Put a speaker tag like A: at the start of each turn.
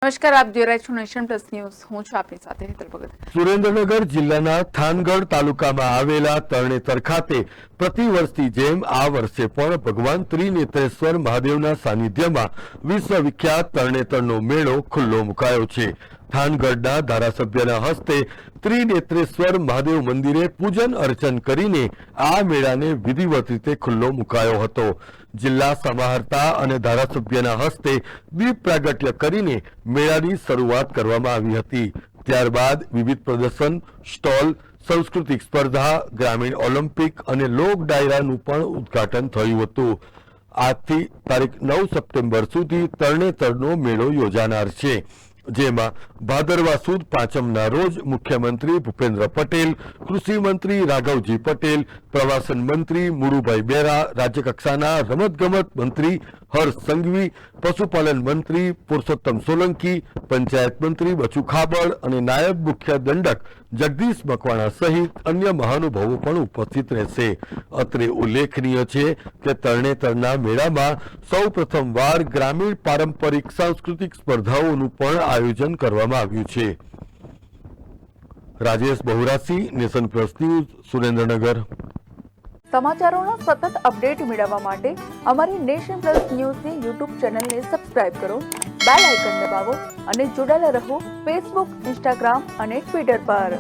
A: નમસ્કાર, આપ જોઈ રહ્યા છો નેશન પ્લસ ન્યૂઝ. હું છું આપની સાથે હેતલ ભગત.
B: સુરેન્દ્રનગર જિલ્લાના થાનગઢ તાલુકામાં આવેલા તરણેતર ખાતે પ્રતિવર્ષની જેમ આ વર્ષે પણ ભગવાન ત્રિનેત્રેશ્વર મહાદેવના સાનિધ્યમાં વિશ્વવિખ્યાત તરણેતરનો મેળો ખુલ્લો મુકાયો છે. થાનગઢના ધારાસભ્યના હસ્તે ત્રિનેત્રેશ્વર મહાદેવ મંદિરે પૂજન અર્ચન કરીને આ મેળાને વિધિવત રીતે ખુલ્લો મુકાયો હતો. જિલ્લા સમાહર્તા અને ધારાસભ્યના હસ્તે દીપ પ્રાગટ્ય કરીને મેળાની શરૂઆત કરવામાં આવી હતી. ત્યારબાદ વિવિધ પ્રદર્શન, સ્ટોલ, સાંસ્કૃતિક સ્પર્ધા, ગ્રામીણ ઓલિમ્પિક અને લોક ડાયરાનું પણ ઉદ્ઘાટન થયું હતું. આજથી તારીખ 9 સપ્ટેમ્બર સુધી તરણેતરનો મેળો યોજાનાર છે, જેમાં ભાદરવા સુદ પાંચમના રોજ મુખ્યમંત્રી ભૂપેન્દ્ર પટેલ, કૃષિ મંત્રી રાઘવજી પટેલ, પ્રવાસન મંત્રી મુળુભાઈ બેરા, રાજ્યકક્ષાના રમતગમત મંત્રી હર્ષ સંઘવી, પશુપાલન મંત્રી પુરુષોત્તમ સોલંકી, પંચાયત મંત્રી બચુ ખાબડ અને નાયબ મુખ્ય દંડક જગદીશ મકવાણા સહિત અન્ય મહાનુભાવો પણ ઉપસ્થિત રહેશે. અત્રે ઉલ્લેખનીય છે કે તરણેતરના મેળામાં સૌ પ્રથમવાર ગ્રામીણ પારંપરિક સાંસ્કૃતિક સ્પર્ધાઓનું પણ આયોજન કરવામાં આવ્યું છે. Rajesh Bahurasi, Nation Plus News, Surendranagar.
A: સમાચારોના સતત અપડેટ મેળવવા માટે અમારી નેશન પ્લસ ન્યૂઝની યુટ્યુબ ચેનલને સબસ્ક્રાઇબ કરો, બેલ આઇકન દબાવો અને જોડાયેલા રહો ફેસબુક, ઇન્સ્ટાગ્રામ અને ટ્વિટર પર.